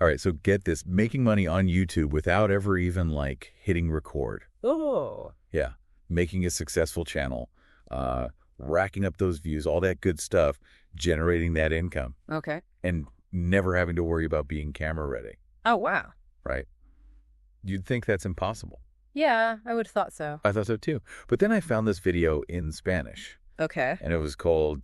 All right, so get this. Making money on YouTube without ever even, like, hitting record. Oh. Yeah. Making a successful channel, racking up those views, all that good stuff, generating that income. Okay. And never having to worry about being camera ready. Oh, wow. Right? You'd think that's impossible. Yeah, I would have thought so. I thought so too. But then I found this video in Spanish. Okay. And it was called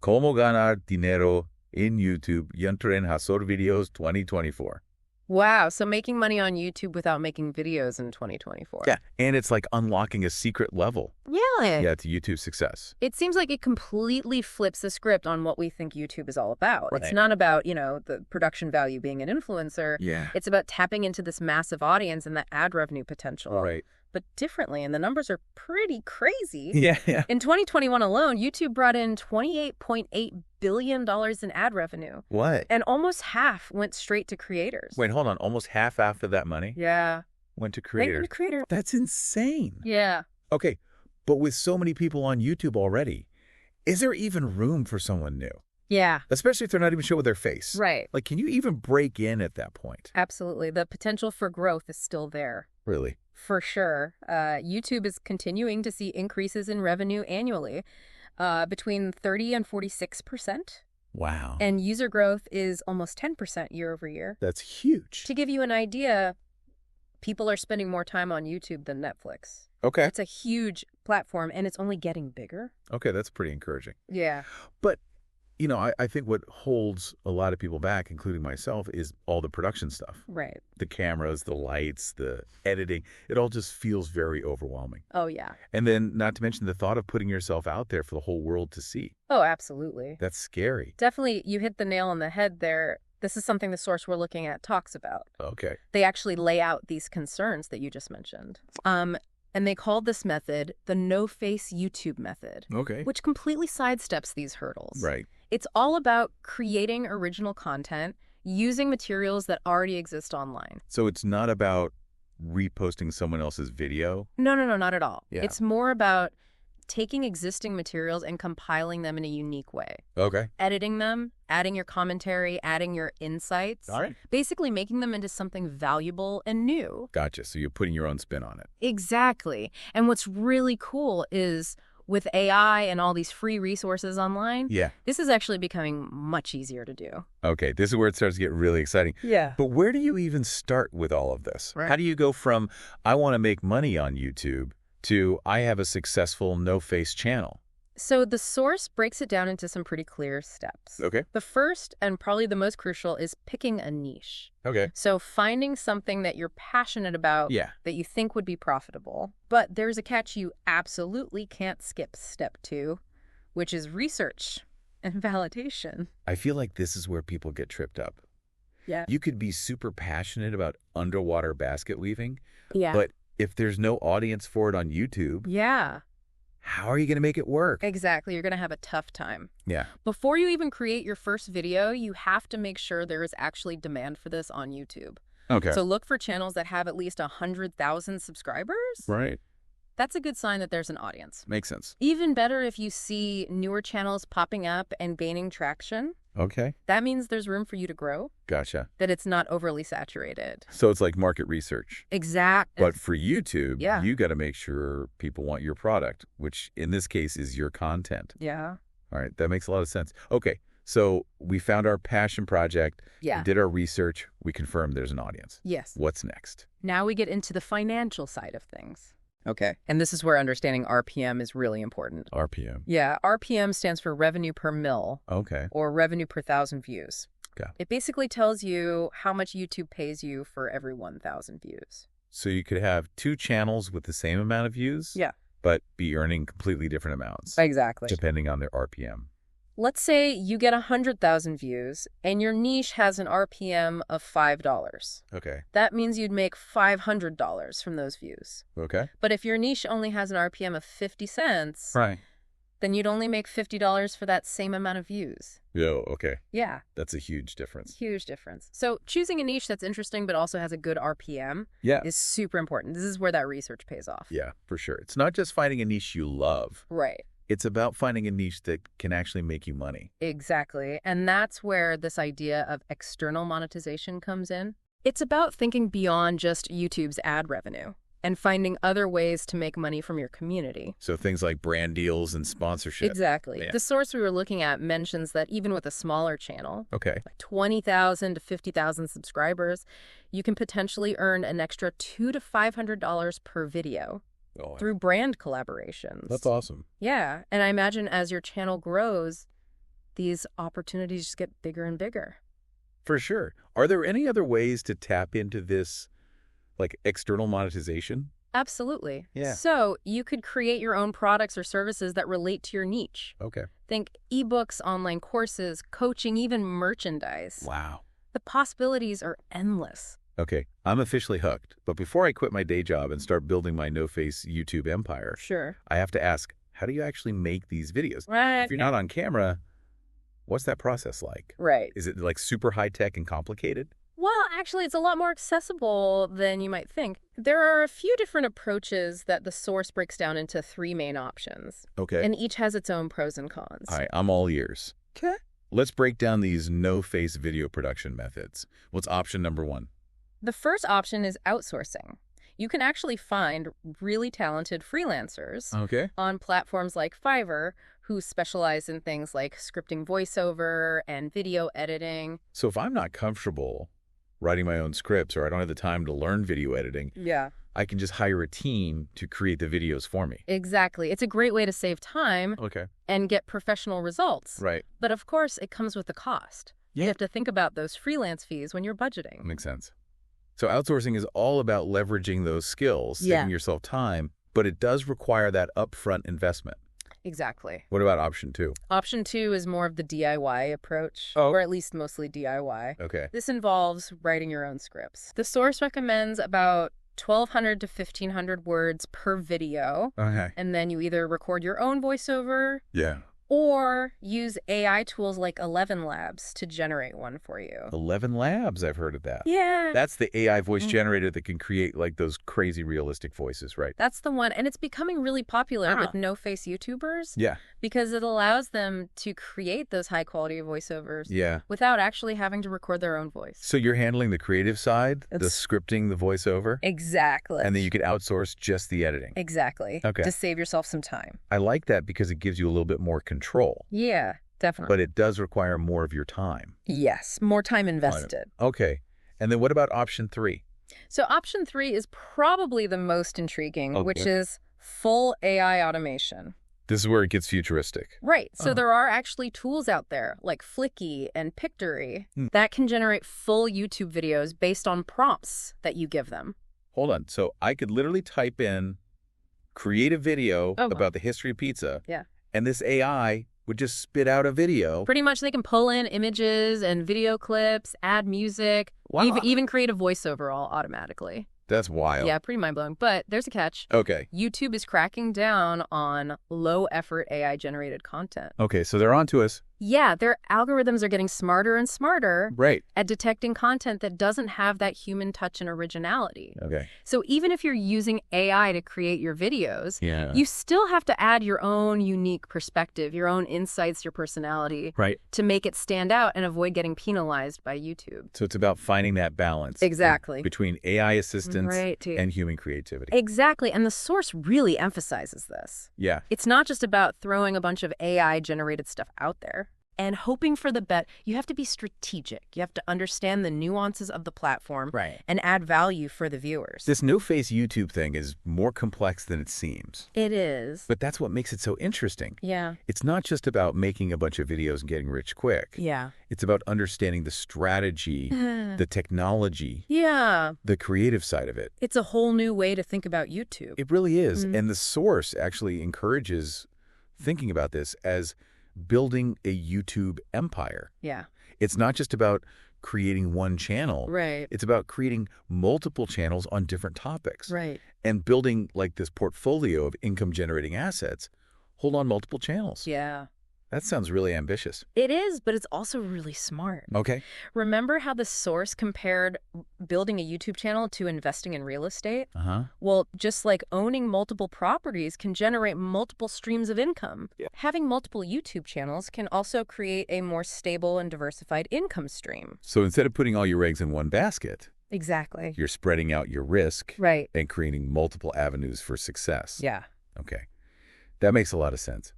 Cómo ganar dinero en YouTube y entre en hacer videos 2024. Wow, so making money on YouTube without making videos in 2024. Yeah, and it's like unlocking a secret level. Really? Yeah, to YouTube success. It seems like it completely flips the script on what we think YouTube is all about. Right. It's not about, the production value being an influencer. Yeah. It's about tapping into this massive audience and the ad revenue potential. Right. But differently, and the numbers are pretty crazy. Yeah. In 2021 alone, YouTube brought in $28.8 billion in ad revenue. What? And almost half went straight to creators. Wait, hold on. Almost half of that money Yeah. went to Right creators. to creator. That's insane. Yeah. Okay, but with so many people on YouTube already, is there even room for someone new? Yeah. Especially if they're not even showing their face. Right. Like, can you even break in at that point? Absolutely. The potential for growth is still there. Really? For sure. YouTube is continuing to see increases in revenue annually, between 30 and 46%. Wow. And user growth is almost 10% year over year. That's huge. To give you an idea, people are spending more time on YouTube than Netflix. Okay. It's a huge platform, and it's only getting bigger. Okay, that's pretty encouraging. Yeah. But, I think what holds a lot of people back, including myself, is all the production stuff. Right. The cameras, the lights, the editing. It all just feels very overwhelming. Oh, yeah. And then, not to mention the thought of putting yourself out there for the whole world to see. Oh, absolutely. That's scary. Definitely, you hit the nail on the head there. This is something the source we're looking at talks about. Okay. They actually lay out these concerns that you just mentioned. And they called this method the no-face YouTube method, Okay. which completely sidesteps these hurdles. Right. It's all about creating original content using materials that already exist online. So it's not about reposting someone else's video? No, not at all. Yeah. It's more about taking existing materials and compiling them in a unique way. Okay. Editing them, adding your commentary, adding your insights. All right. Basically making them into something valuable and new. Gotcha. So you're putting your own spin on it. Exactly. And what's really cool is with AI and all these free resources online, Yeah. this is actually becoming much easier to do. Okay. This is where it starts to get really exciting. Yeah. But where do you even start with all of this? Right. How do you go from, I want to make money on YouTube, to I have a successful no-face channel? So the source breaks it down into some pretty clear steps. Okay. The first, and probably the most crucial, is picking a niche. Okay. So finding something that you're passionate about Yeah. that you think would be profitable. But there's a catch you absolutely can't skip step 2, which is research and validation. I feel like this is where people get tripped up. Yeah. You could be super passionate about underwater basket weaving, Yeah. but if there's no audience for it on YouTube, Yeah, how are you going to make it work? exactly. You're going to have a tough time. Yeah. Before you even create your first video, you have to make sure there is actually demand for this on YouTube. Okay. So look for channels that have at least 100,000 subscribers. Right. That's a good sign that there's an audience. Makes sense. Even better if you see newer channels popping up and gaining traction. Okay. That means there's room for you to grow, Gotcha. that it's not overly saturated. So it's like market research. Exactly. But for YouTube, Yeah. you got to make sure people want your product, which in this case is your content. Yeah. All right. That makes a lot of sense. Okay. So we found our passion project. Yeah. We did our research. We confirmed there's an audience. Yes. What's next? Now we get into the financial side of things. Okay. And this is where understanding RPM is really important. RPM. Yeah. RPM stands for revenue per mil, Okay. or revenue per 1,000 views. Okay. It basically tells you how much YouTube pays you for every 1,000 views. So you could have two channels with the same amount of views, Yeah. but be earning completely different amounts, Exactly. depending on their RPM. Let's say you get 100,000 views and your niche has an RPM of $5. Okay. That means you'd make $500 from those views. Okay. But if your niche only has an RPM of 50 cents, Right. then you'd only make $50 for that same amount of views. Yo, okay. Yeah, That's a huge difference. huge difference. So choosing a niche that's interesting but also has a good RPM Yeah. is super important. This is where that research pays off. Yeah, for sure. It's not just finding a niche you love. Right. It's about finding a niche that can actually make you money. Exactly. And that's where this idea of external monetization comes in. It's about thinking beyond just YouTube's ad revenue and finding other ways to make money from your community. So things like brand deals and sponsorship. Exactly. Yeah. The source we were looking at mentions that even with a smaller channel, Okay. like 20,000 to 50,000 subscribers, you can potentially earn an extra $200 to $500 per video through brand collaborations. That's awesome. Yeah. And I imagine as your channel grows, these opportunities just get bigger and bigger. For sure. Are there any other ways to tap into this, like, external monetization? Absolutely. Yeah. So you could create your own products or services that relate to your niche. Okay. Think ebooks, online courses, coaching, even merchandise. Wow. The possibilities are endless. Okay, I'm officially hooked. But before I quit my day job and start building my no-face YouTube empire, Sure. I have to ask, how do you actually make these videos? Right. If you're not on camera, what's that process like? Right. Is it like super high-tech and complicated? Well, actually, it's a lot more accessible than you might think. There are a few different approaches that the source breaks down into 3 main options. Okay. And each has its own pros and cons. All right, I'm all ears. Okay. Let's break down these no-face video production methods. What's option number 1? The first option is outsourcing. You can actually find really talented freelancers Okay. on platforms like Fiverr who specialize in things like scripting voiceover and video editing. So if I'm not comfortable writing my own scripts or I don't have the time to learn video editing, Yeah. I can just hire a team to create the videos for me. Exactly. It's a great way to save time Okay. and get professional results. Right. But of course, it comes with a cost. Yeah. You have to think about those freelance fees when you're budgeting. Makes sense. So outsourcing is all about leveraging those skills, saving yourself time, but it does require that upfront investment. Exactly. What about option 2? Option 2 is more of the DIY approach, Oh. or at least mostly DIY. Okay. This involves writing your own scripts. The source recommends about 1,200 to 1,500 words per video, Okay. and then you either record your own voiceover Yeah. or use AI tools like 11 Labs to generate one for you. 11 Labs, I've heard of that. Yeah. That's the AI voice generator that can create like those crazy realistic voices, right? That's the one. And it's becoming really popular with no-face YouTubers Yeah. because it allows them to create those high-quality voiceovers Yeah. without actually having to record their own voice. So you're handling the creative side, the scripting, the voiceover, Exactly. and then you could outsource just the editing. Exactly. Okay. To save yourself some time. I like that because it gives you a little bit more control, Yeah, definitely. but it does require more of your time. Yes, more time invested. Okay. And then what about option 3? So option 3 is probably the most intriguing, Okay. which is full AI automation. This is where it gets futuristic. Right. So there are actually tools out there like Flicky and Pictory that can generate full YouTube videos based on prompts that you give them. Hold on. So I could literally type in, create a video Oh, wow. about the history of pizza. Yeah. And this AI would just spit out a video. Pretty much they can pull in images and video clips, add music, Wow. even create a voiceover all automatically. That's wild. Yeah, pretty mind-blowing. But there's a catch. Okay. YouTube is cracking down on low-effort AI-generated content. Okay. So they're on to us. Yeah, their algorithms are getting smarter and smarter Right. at detecting content that doesn't have that human touch and originality. Okay. So even if you're using AI to create your videos, Yeah. you still have to add your own unique perspective, your own insights, your personality Right. to make it stand out and avoid getting penalized by YouTube. So it's about finding that balance. Exactly. Between AI assistance Right, too. and human creativity. Exactly. And the source really emphasizes this. Yeah. It's not just about throwing a bunch of AI-generated stuff out there and hoping for the best. You have to be strategic. You have to understand the nuances of the platform Right. and add value for the viewers. This no-face YouTube thing is more complex than it seems. It is. But that's what makes it so interesting. Yeah. It's not just about making a bunch of videos and getting rich quick. Yeah. It's about understanding the strategy, the technology, Yeah. the creative side of it. It's a whole new way to think about YouTube. It really is. And the source actually encourages thinking about this as building a YouTube empire. Yeah. It's not just about creating one channel. Right. It's about creating multiple channels on different topics. Right. And building like this portfolio of income generating assets. Hold on multiple channels. Yeah. That sounds really ambitious. It is, but it's also really smart. Okay. Remember how the source compared building a YouTube channel to investing in real estate? Uh-huh. Well, just like owning multiple properties can generate multiple streams of income. Yeah. Having multiple YouTube channels can also create a more stable and diversified income stream. So instead of putting all your eggs in one basket, Exactly. you're spreading out your risk Right. and creating multiple avenues for success. Yeah. Okay. That makes a lot of sense.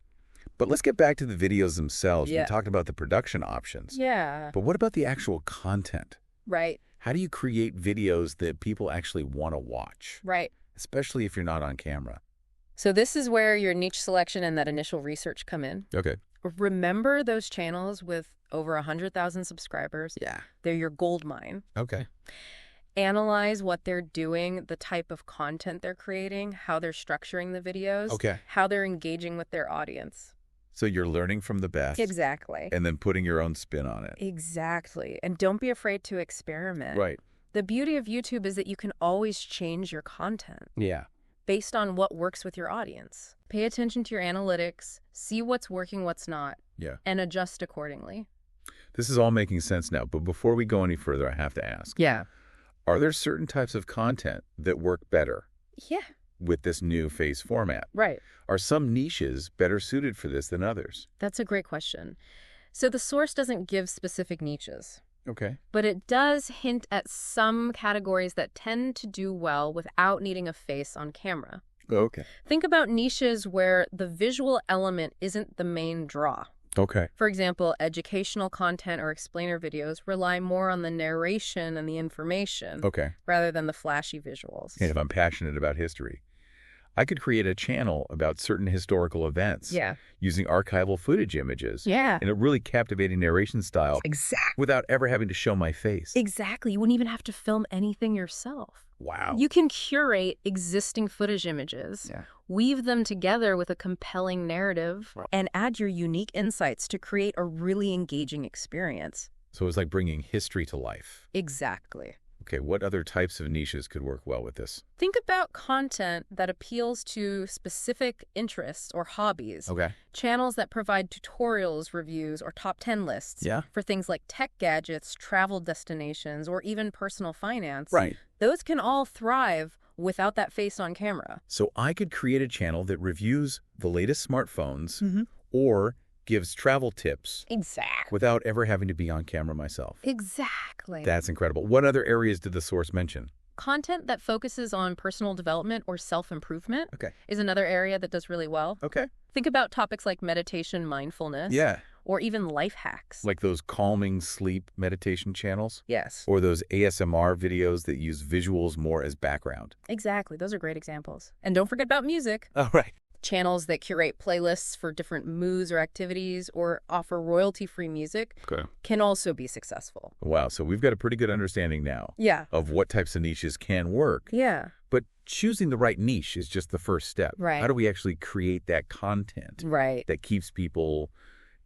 But let's get back to the videos themselves. Yeah. We talked about the production options. Yeah. But what about the actual content? Right. How do you create videos that people actually want to watch? Right. Especially if you're not on camera. So this is where your niche selection and that initial research come in. Okay. Remember those channels with over 100,000 subscribers? Yeah. They're your gold mine. Okay. Analyze what they're doing, the type of content they're creating, how they're structuring the videos, Okay. how they're engaging with their audience. So you're learning from the best. Exactly. And then putting your own spin on it. Exactly. And don't be afraid to experiment. Right. The beauty of YouTube is that you can always change your content Yeah. based on what works with your audience. Pay attention to your analytics, see what's working, what's not, Yeah. and adjust accordingly. This is all making sense now. But before we go any further, I have to ask. Yeah. Are there certain types of content that work better Yeah. with this new Face format? Right. Are some niches better suited for this than others? That's a great question. So the source doesn't give specific niches, Okay. but it does hint at some categories that tend to do well without needing a face on camera. Okay. Think about niches where the visual element isn't the main draw. Okay. For example, educational content or explainer videos rely more on the narration and the information Okay. rather than the flashy visuals. And if I'm passionate about history, I could create a channel about certain historical events using archival footage images Yeah. in a really captivating narration style Exactly. without ever having to show my face. Exactly. You wouldn't even have to film anything yourself. Wow. You can curate existing footage images, weave them together with a compelling narrative, and add your unique insights to create a really engaging experience. So it's like bringing history to life. Exactly. Okay, what other types of niches could work well with this? Think about content that appeals to specific interests or hobbies. Okay. Channels that provide tutorials, reviews, or top 10 lists Yeah. for things like tech gadgets, travel destinations, or even personal finance. Right. Those can all thrive without that face on camera. So I could create a channel that reviews the latest smartphones or gives travel tips Exactly. without ever having to be on camera myself. Exactly. That's incredible. What other areas did the source mention? Content that focuses on personal development or self-improvement Okay. is another area that does really well. Okay. Think about topics like meditation, mindfulness, Yeah. or even life hacks. Like those calming sleep meditation channels? Yes. Or those ASMR videos that use visuals more as background? Exactly. Those are great examples. And don't forget about music. Oh, right. Channels that curate playlists for different moods or activities or offer royalty-free music can also be successful. Wow, so we've got a pretty good understanding now Yeah. of what types of niches can work. Yeah. But choosing the right niche is just the first step. Right. How do we actually create that content Right. that keeps people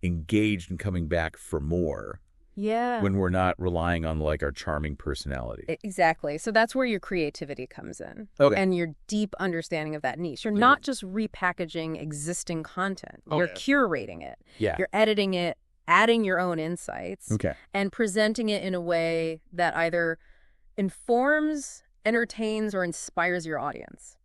engaged and coming back for more Yeah. when we're not relying on like our charming personality? Exactly. So that's where your creativity comes in. Okay. And your deep understanding of that niche. You're not just repackaging existing content. You're curating it. Yeah. You're editing it, adding your own insights, Okay. and presenting it in a way that either informs, entertains, or inspires your audience.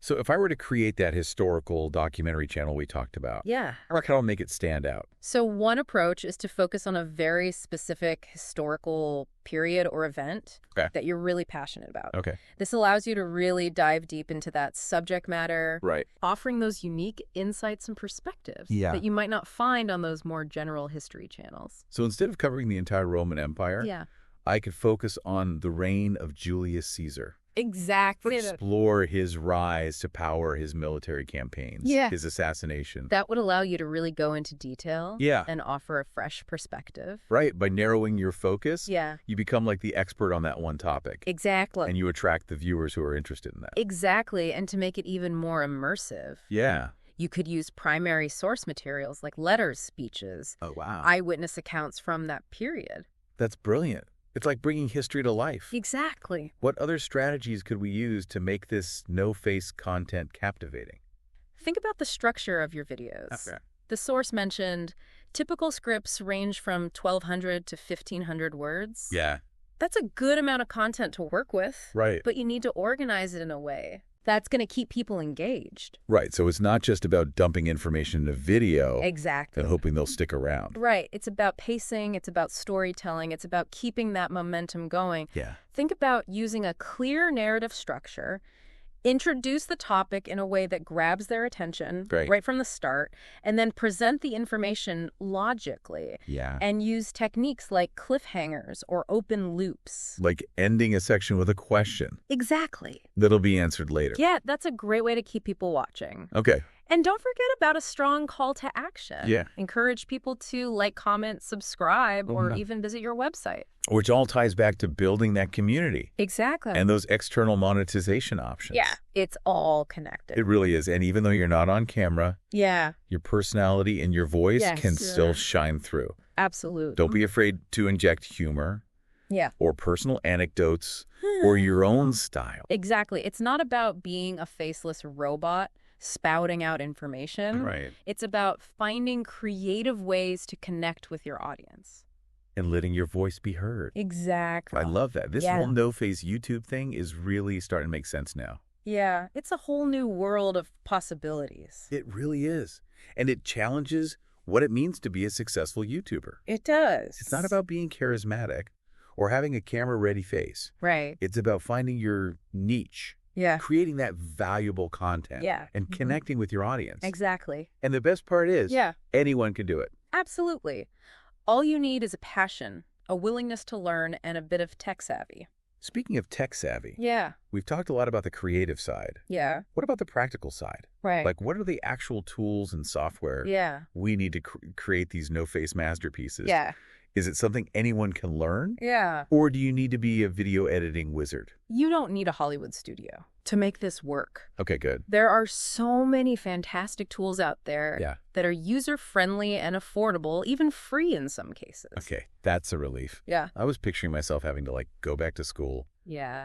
So if I were to create that historical documentary channel we talked about, Yeah. how can I make it stand out? So one approach is to focus on a very specific historical period or event that you're really passionate about. Okay. This allows you to really dive deep into that subject matter, Right. offering those unique insights and perspectives that you might not find on those more general history channels. So instead of covering the entire Roman Empire, Yeah. I could focus on the reign of Julius Caesar. Exactly. Explore his rise to power, his military campaigns, his assassination. That would allow you to really go into detail Yeah. and offer a fresh perspective. Right. By narrowing your focus, Yeah. you become like the expert on that one topic. Exactly. And you attract the viewers who are interested in that. Exactly. And to make it even more immersive, Yeah. you could use primary source materials like letters, speeches, Oh, wow. eyewitness accounts from that period. That's brilliant. It's like bringing history to life. Exactly. What other strategies could we use to make this no-face content captivating? Think about the structure of your videos. Okay. The source mentioned typical scripts range from 1,200 to 1,500 words. Yeah. That's a good amount of content to work with. Right. But you need to organize it in a way that's going to keep people engaged. Right. So it's not just about dumping information in a video. Exactly. And hoping they'll stick around. Right. It's about pacing. It's about storytelling. It's about keeping that momentum going. Yeah. Think about using a clear narrative structure. Introduce the topic in a way that grabs their attention right from the start, and then present the information logically. Yeah. And use techniques like cliffhangers or open loops. Like ending a section with a question. Exactly. That'll be answered later. Yeah, that's a great way to keep people watching. Okay. And don't forget about a strong call to action. Yeah. Encourage people to like, comment, subscribe, or even visit your website. Which all ties back to building that community. Exactly. And those external monetization options. Yeah, it's all connected. It really is. And even though you're not on camera, yeah, your personality and your voice can still shine through. Absolutely. Don't be afraid to inject humor. Yeah. Or personal anecdotes or your own style. Exactly. It's not about being a faceless robot spouting out information. Right. It's about finding creative ways to connect with your audience. And letting your voice be heard. Exactly. I love that. This whole no-face YouTube thing is really starting to make sense now. Yeah, it's a whole new world of possibilities. It really is. And it challenges what it means to be a successful YouTuber. It does. It's not about being charismatic or having a camera-ready face. Right. It's about finding your niche. Yeah. Creating that valuable content. Yeah. And connecting with your audience. Exactly. And the best part is, anyone can do it. Absolutely. All you need is a passion, a willingness to learn, and a bit of tech savvy. Speaking of tech savvy, we've talked a lot about the creative side. Yeah. What about the practical side? Right. Like, what are the actual tools and software we need to create these no-face masterpieces? Yeah. Is it something anyone can learn? Yeah. Or do you need to be a video editing wizard? You don't need a Hollywood studio to make this work. Okay, good. There are so many fantastic tools out there that are user-friendly and affordable, even free in some cases. Okay, that's a relief. Yeah. I was picturing myself having to, go back to school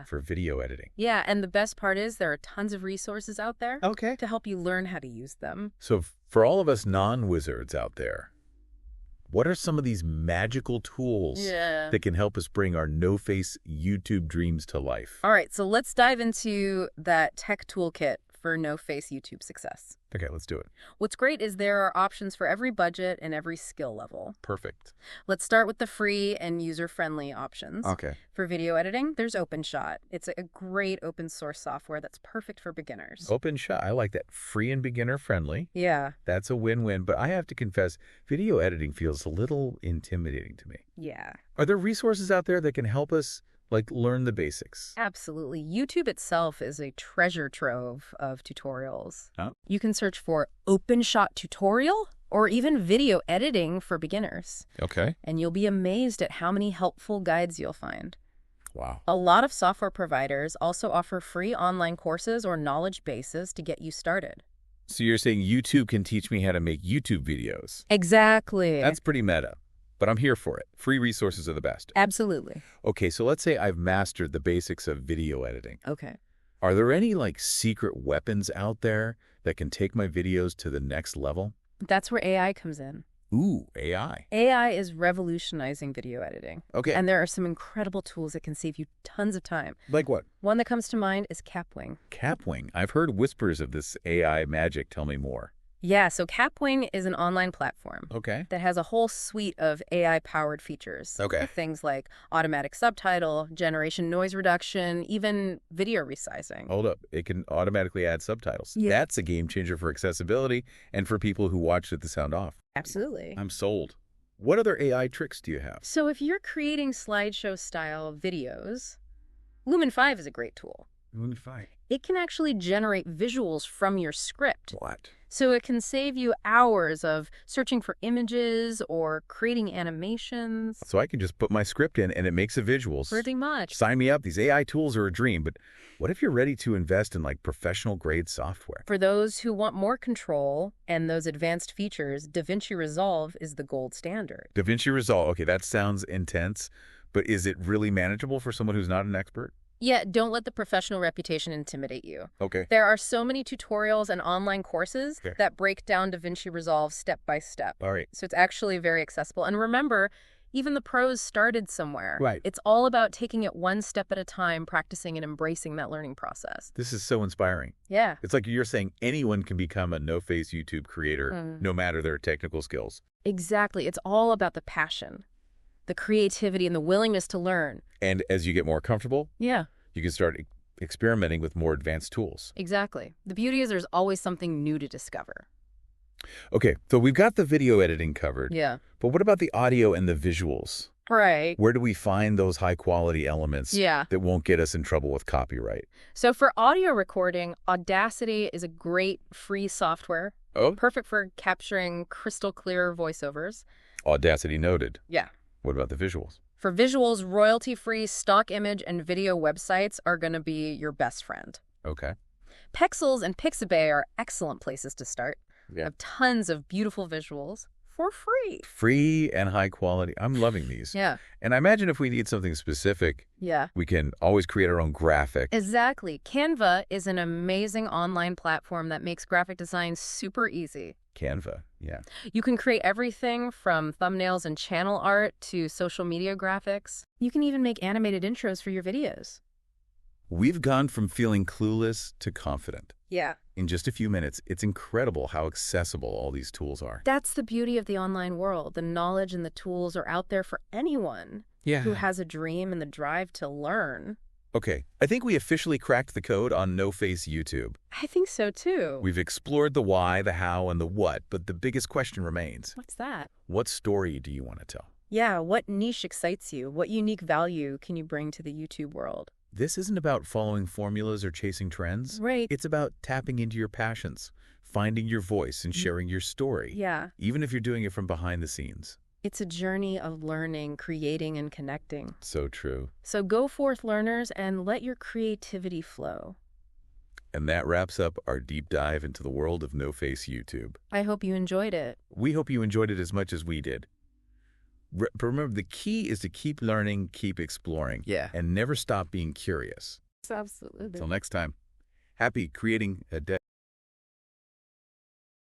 for video editing. Yeah, and the best part is there are tons of resources out there to help you learn how to use them. So for all of us non-wizards out there, what are some of these magical tools that can help us bring our no-face YouTube dreams to life? All right, so let's dive into that tech toolkit for no-face YouTube success. Okay, let's do it. What's great is there are options for every budget and every skill level. Perfect. Let's start with the free and user-friendly options. Okay. For video editing, there's OpenShot. It's a great open source software that's perfect for beginners. OpenShot, I like that. Free and beginner friendly. Yeah. That's a win-win, but I have to confess, video editing feels a little intimidating to me. Yeah. Are there resources out there that can help us learn the basics? Absolutely. YouTube itself is a treasure trove of tutorials. Huh? You can search for OpenShot tutorial or even video editing for beginners. Okay. And you'll be amazed at how many helpful guides you'll find. Wow. A lot of software providers also offer free online courses or knowledge bases to get you started. So you're saying YouTube can teach me how to make YouTube videos? Exactly. That's pretty meta. But I'm here for it. Free resources are the best. Absolutely. Okay, so let's say I've mastered the basics of video editing. Okay. Are there any secret weapons out there that can take my videos to the next level? That's where AI comes in. Ooh, AI. AI is revolutionizing video editing. Okay. And there are some incredible tools that can save you tons of time. Like what? One that comes to mind is Capwing. Capwing. I've heard whispers of this AI magic. Tell me more. Yeah, so Capwing is an online platform that has a whole suite of AI-powered features. Okay. Things like automatic subtitle, generation noise reduction, even video resizing. Hold up. It can automatically add subtitles. Yeah. That's a game changer for accessibility and for people who watch with the sound off. Absolutely. I'm sold. What other AI tricks do you have? So if you're creating slideshow-style videos, Lumen 5 is a great tool. Lumen 5? It can actually generate visuals from your script. What? So it can save you hours of searching for images or creating animations. So I can just put my script in and it makes the visuals. Pretty much. Sign me up. These AI tools are a dream, but what if you're ready to invest in professional grade software? For those who want more control and those advanced features, DaVinci Resolve is the gold standard. DaVinci Resolve. Okay, that sounds intense, but is it really manageable for someone who's not an expert? Yeah, don't let the professional reputation intimidate you. Okay. There are so many tutorials and online courses that break down DaVinci Resolve step by step. All right. So it's actually very accessible. And remember, even the pros started somewhere. Right. It's all about taking it one step at a time, practicing and embracing that learning process. This is so inspiring. Yeah. It's like you're saying anyone can become a no-face YouTube creator, no matter their technical skills. Exactly. It's all about the passion, the creativity, and the willingness to learn. And as you get more comfortable, Yeah. you can start experimenting with more advanced tools. Exactly. The beauty is there's always something new to discover. Okay, so we've got the video editing covered. Yeah. But what about the audio and the visuals? Right. Where do we find those high-quality elements that won't get us in trouble with copyright? So for audio recording, Audacity is a great free software. Oh? Perfect for capturing crystal clear voiceovers. Audacity noted. Yeah. What about the visuals? For visuals, royalty-free stock image and video websites are going to be your best friend. Okay. Pexels and Pixabay are excellent places to start. Yeah. They have tons of beautiful visuals for free. Free and high quality. I'm loving these. Yeah. And I imagine if we need something specific, we can always create our own graphic. Exactly. Canva is an amazing online platform that makes graphic design super easy. Canva, yeah. You can create everything from thumbnails and channel art to social media graphics. You can even make animated intros for your videos. We've gone from feeling clueless to confident. Yeah. In just a few minutes, it's incredible how accessible all these tools are. That's the beauty of the online world. The knowledge and the tools are out there for anyone who has a dream and the drive to learn. Okay, I think we officially cracked the code on No-Face YouTube. I think so too. We've explored the why, the how, and the what, but the biggest question remains. What's that? What story do you want to tell? Yeah, what niche excites you? What unique value can you bring to the YouTube world? This isn't about following formulas or chasing trends. Right. It's about tapping into your passions, finding your voice, and sharing your story. Yeah. Even if you're doing it from behind the scenes. It's a journey of learning, creating, and connecting. So true. So go forth, learners, and let your creativity flow. And that wraps up our deep dive into the world of No-Face YouTube. I hope you enjoyed it. We hope you enjoyed it as much as we did. Remember, the key is to keep learning, keep exploring, and never stop being curious. Absolutely. Until next time, happy creating a day.